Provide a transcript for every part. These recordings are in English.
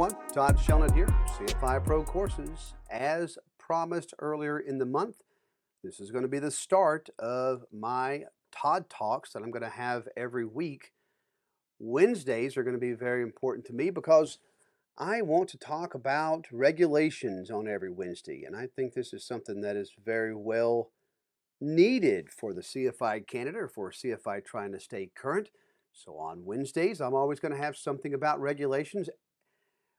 everyone, Todd Shelnut here, CFI Pro Courses. As promised earlier in the month, this is going to be the start of my Todd Talks that I'm going to have every week. Wednesdays are going to be very important to me because I want to talk about regulations on every Wednesday, and I think this is something that is very well needed for the CFI candidate or for a CFI trying to stay current. So on Wednesdays, I'm always going to have something about regulations.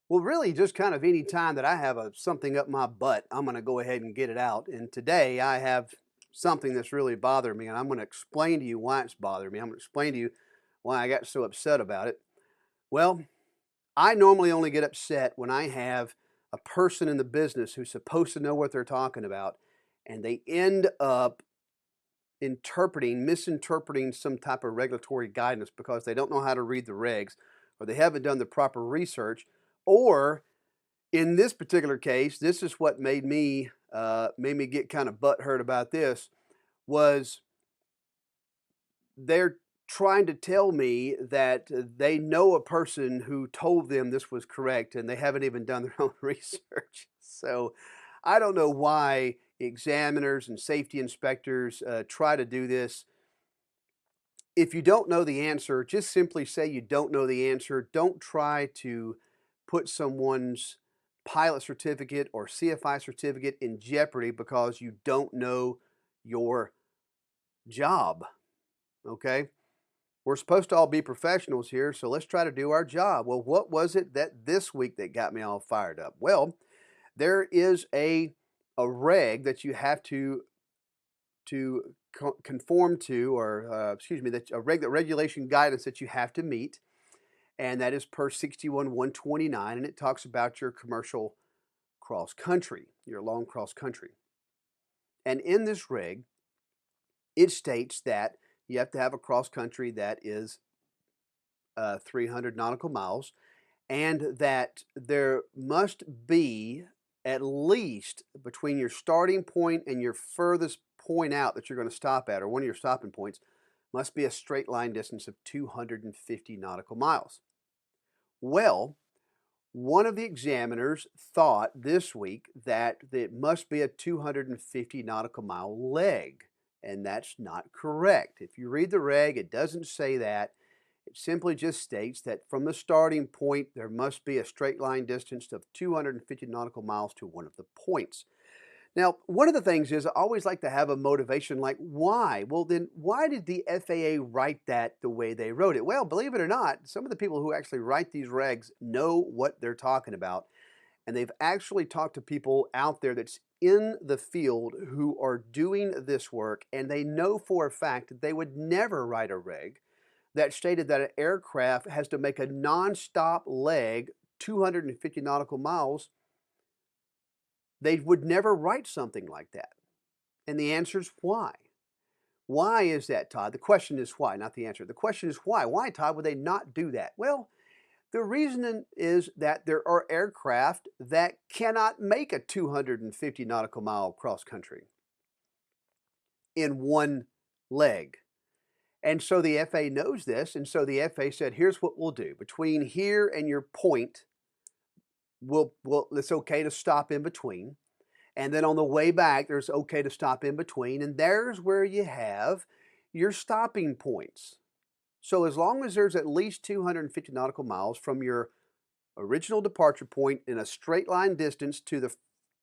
Well, really, just kind of any time that I have something up my butt, I'm going to go ahead and get it out. And today I have something that's really bothering me, and I'm going to explain to you why it's bothering me. I'm going to explain to you why I got so upset about it. Well, I normally only get upset when I have a person in the business who's supposed to know what they're talking about, and they end up misinterpreting some type of regulatory guidance because they don't know how to read the regs, or they haven't done the proper research. Or in this particular case, this is what made me get kind of butthurt about this, was they're trying to tell me that they know a person who told them this was correct, and they haven't even done their own research. So I don't know why examiners and safety inspectors try to do this. If you don't know the answer, just simply say you don't know the answer. Don't try to put someone's pilot certificate or CFI certificate in jeopardy because you don't know your job. Okay? We're supposed to all be professionals here, so let's try to do our job. Well, what was it that this week that got me all fired up? Well, there is a reg that you have to conform to, or a regulation guidance that you have to meet. And that is per 61-129, and it talks about your commercial cross-country, your long cross-country. And in this reg, it states that you have to have a cross-country that is 300 nautical miles, and that there must be at least between your starting point and your furthest point out that you're going to stop at, or one of your stopping points, must be a straight line distance of 250 nautical miles. Well, one of the examiners thought this week that it must be a 250 nautical mile leg, and that's not correct. If you read the reg, it doesn't say that. It simply just states that from the starting point, there must be a straight line distance of 250 nautical miles to one of the points. Now, one of the things is I always like to have a motivation like why? Well, then why did the FAA write that the way they wrote it? Well, believe it or not, some of the people who actually write these regs know what they're talking about, and they've actually talked to people out there that's in the field who are doing this work, and they know for a fact that they would never write a reg that stated that an aircraft has to make a non-stop leg 250 nautical miles. They would never write something like that. And the answer is why. Why is that, Todd? The question is why, not the answer. The question is why. Why, Todd, would they not do that? Well, the reason is that there are aircraft that cannot make a 250 nautical mile cross country in one leg. And so the FAA knows this, and so the FAA said, here's what we'll do. Between here and your point, it's okay to stop in between. And then on the way back, there's okay to stop in between. And there's where you have your stopping points. So as long as there's at least 250 nautical miles from your original departure point in a straight line distance to the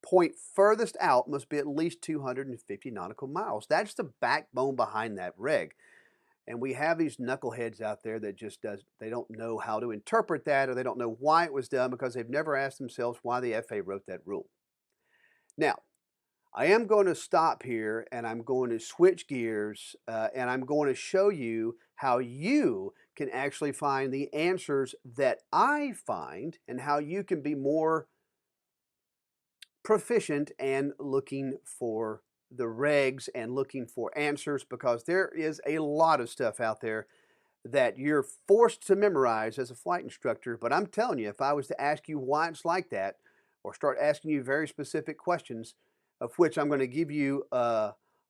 point furthest out must be at least 250 nautical miles. That's the backbone behind that reg. And we have these knuckleheads out there that they don't know how to interpret that, or they don't know why it was done because they've never asked themselves why the FAA wrote that rule. Now, I am going to stop here and I'm going to switch gears and I'm going to show you how you can actually find the answers that I find and how you can be more proficient and looking for the regs and looking for answers, because there is a lot of stuff out there that you're forced to memorize as a flight instructor. But I'm telling you, if I was to ask you why it's like that, or start asking you very specific questions, of which I'm going to give you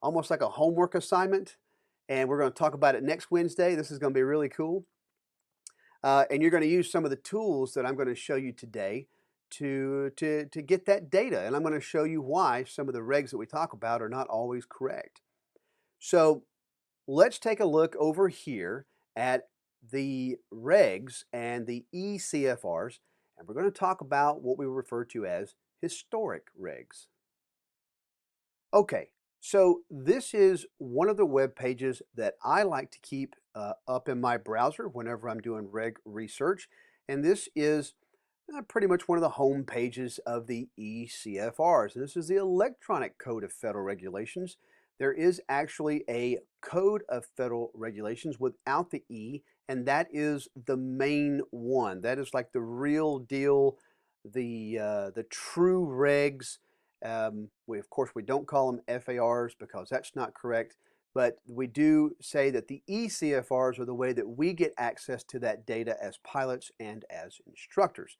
almost like a homework assignment, and we're going to talk about it next Wednesday. This is going to be really cool. And you're going to use some of the tools that I'm going to show you today to get that data. And I'm going to show you why some of the regs that we talk about are not always correct. So let's take a look over here at the regs and the ECFRs, and we're going to talk about what we refer to as historic regs. Okay, so this is one of the web pages that I like to keep up in my browser whenever I'm doing reg research, and this is pretty much one of the home pages of the ECFRs. And this is the Electronic Code of Federal Regulations. There is actually a Code of Federal Regulations without the E, and that is the main one. That is like the real deal, the true regs. Of course, we don't call them FARs because that's not correct, but we do say that the ECFRs are the way that we get access to that data as pilots and as instructors.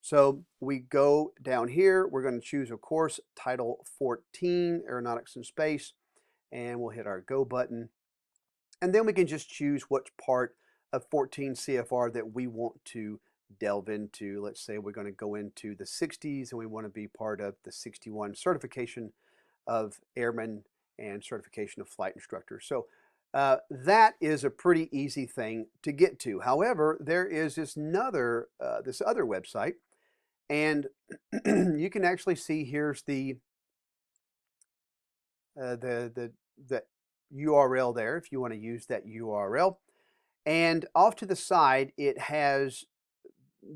So we go down here, we're going to choose, of course, Title 14, Aeronautics and Space, and we'll hit our Go button. And then we can just choose which part of 14 CFR that we want to delve into. Let's say we're going to go into the 60s and we want to be part of the 61 certification of airmen and certification of flight instructors. So that is a pretty easy thing to get to. However, there is this other website, and you can actually see here's the URL there if you want to use that URL. And off to the side, it has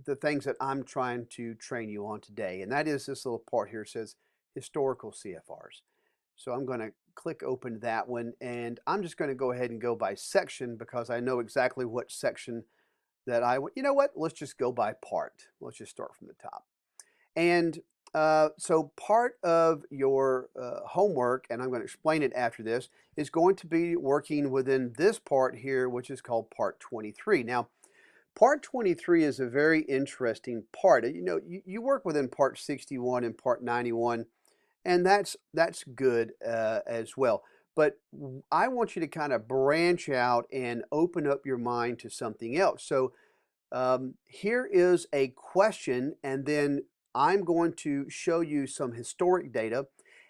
the things that I'm trying to train you on today. And that is this little part here. It says historical CFRs. So I'm going to click open that one. And I'm just going to go ahead and go by section because I know exactly what section that I want. You know what? Let's just go by part. Let's just start from the top. And so part of your homework, and I'm going to explain it after this, is going to be working within this part here, which is called Part 23. Now, Part 23 is a very interesting part. You know, you work within Part 61 and Part 91, and that's good as well. But I want you to kind of branch out and open up your mind to something else. So here is a question, and then I'm going to show you some historic data.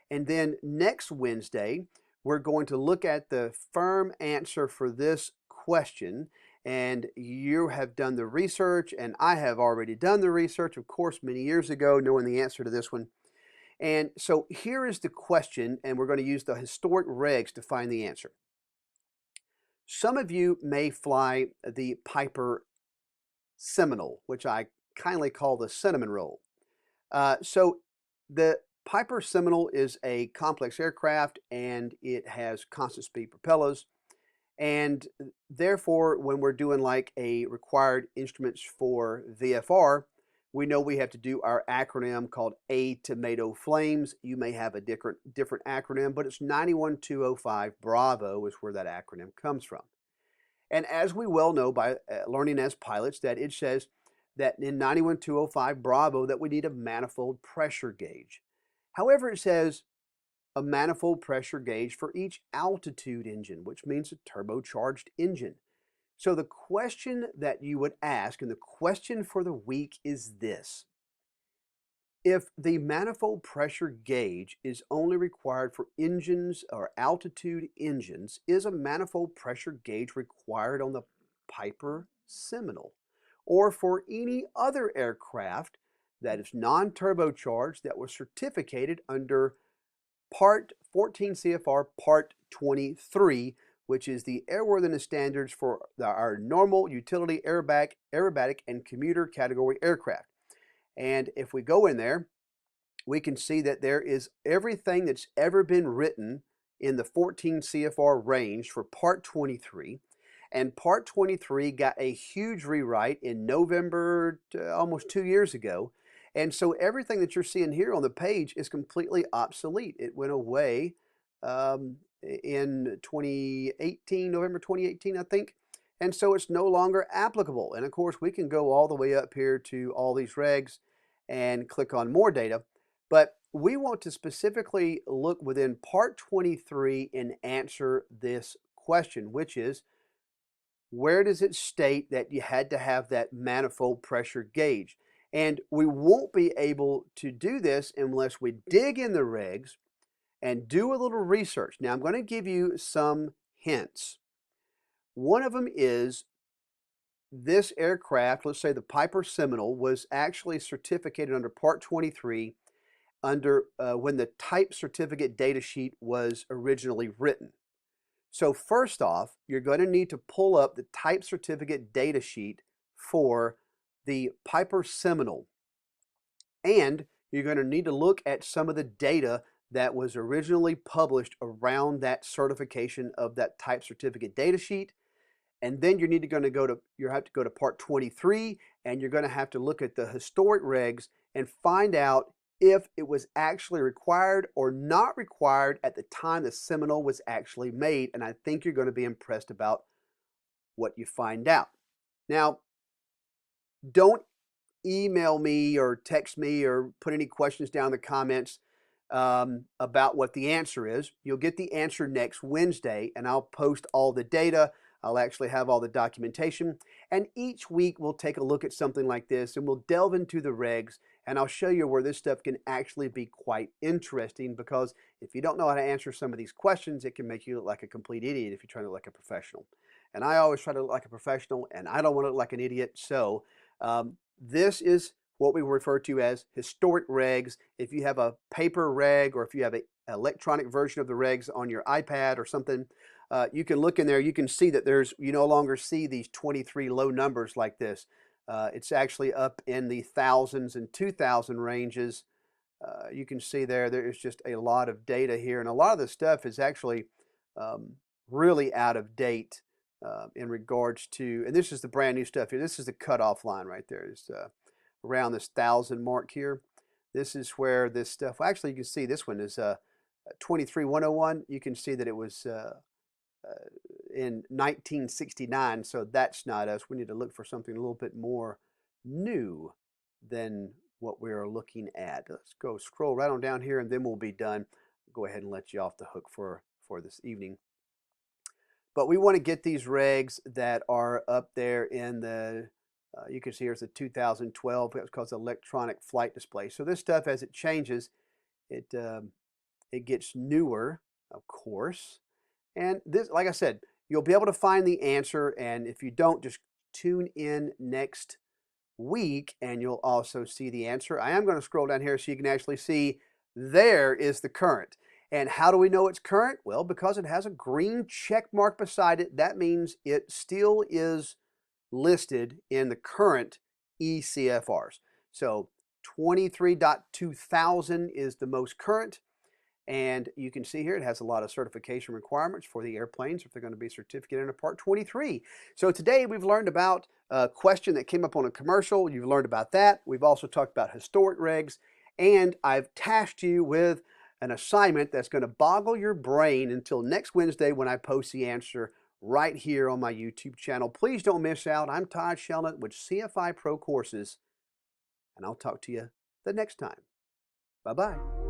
And then next Wednesday, we're going to look at the firm answer for this question. And you have done the research, and I have already done the research, of course, many years ago, knowing the answer to this one. And so here is the question, and we're going to use the historic regs to find the answer. Some of you may fly the Piper Seminole, which I kindly call the cinnamon roll. So the Piper Seminole is a complex aircraft, and it has constant speed propellers. And therefore, when we're doing like a required instruments for VFR, we know we have to do our acronym called A Tomato Flames. You may have a different acronym, but it's 91205 Bravo is where that acronym comes from. And as we well know by learning as pilots, that it says that in 91205 Bravo that we need a manifold pressure gauge. However, it says a manifold pressure gauge for each altitude engine, which means a turbocharged engine. So the question that you would ask, and the question for the week is this: if the manifold pressure gauge is only required for engines or altitude engines, is a manifold pressure gauge required on the Piper Seminole or for any other aircraft that is non-turbocharged that was certificated under Part 14 CFR Part 23, which is the airworthiness standards for our normal utility aerobatic and commuter category aircraft. And if we go in there, we can see that there is everything that's ever been written in the 14 CFR range for Part 23. And Part 23 got a huge rewrite in November, almost 2 years ago. And so everything that you're seeing here on the page is completely obsolete. It went away in 2018, November 2018, I think. And so it's no longer applicable. And of course, we can go all the way up here to all these regs and click on more data. But we want to specifically look within Part 23 and answer this question, which is, where does it state that you had to have that manifold pressure gauge? And we won't be able to do this unless we dig in the regs and do a little research. Now, I'm going to give you some hints. One of them is this aircraft, let's say the Piper Seminole, was actually certificated under Part 23 under when the type certificate data sheet was originally written. So first off, you're going to need to pull up the type certificate data sheet for the Piper Seminole. And you're going to need to look at some of the data that was originally published around that certification of that type certificate data sheet. And then you have to go to Part 23, and you're going to have to look at the historic regs and find out if it was actually required or not required at the time the Seminole was actually made. And I think you're going to be impressed about what you find out. Now, don't email me or text me or put any questions down in the comments about what the answer is. You'll get the answer next Wednesday, and I'll post all the data. I'll actually have all the documentation, and each week we'll take a look at something like this, and we'll delve into the regs, and I'll show you where this stuff can actually be quite interesting, because if you don't know how to answer some of these questions, it can make you look like a complete idiot if you're trying to look like a professional. And I always try to look like a professional, and I don't want to look like an idiot, so this is what we refer to as historic regs. If you have a paper reg, or if you have an electronic version of the regs on your iPad or something, you can look in there. You can see that you no longer see these 23 low numbers like this. It's actually up in the thousands and 2,000 ranges. You can see there is just a lot of data here, and a lot of the stuff is actually really out of date in regards to, and this is the brand new stuff here. This is the cutoff line right there. It's around this 1,000 mark here. This is where this stuff, well, actually you can see this one is 23101. You can see that it was in 1969, so that's not us. We need to look for something a little bit more new than what we're looking at. Let's go scroll right on down here, and then we'll be done. Go ahead and let you off the hook for this evening. But we want to get these regs that are up there in the, you can see here's the 2012, it's called electronic flight display. So this stuff, as it changes, it gets newer, of course. And this, like I said, you'll be able to find the answer, and if you don't, just tune in next week and you'll also see the answer. I am going to scroll down here so you can actually see there is the current. And how do we know it's current? Well, because it has a green check mark beside it, that means it still is listed in the current ECFRs. So 23.2000 is the most current. And you can see here it has a lot of certification requirements for the airplanes if they're going to be certificated under Part 23. So today we've learned about a question that came up on a commercial. You've learned about that. We've also talked about historic regs. And I've tasked you with an assignment that's going to boggle your brain until next Wednesday when I post the answer right here on my YouTube channel. Please don't miss out. I'm Todd Shelnut with CFI Pro Courses, and I'll talk to you the next time. Bye-bye.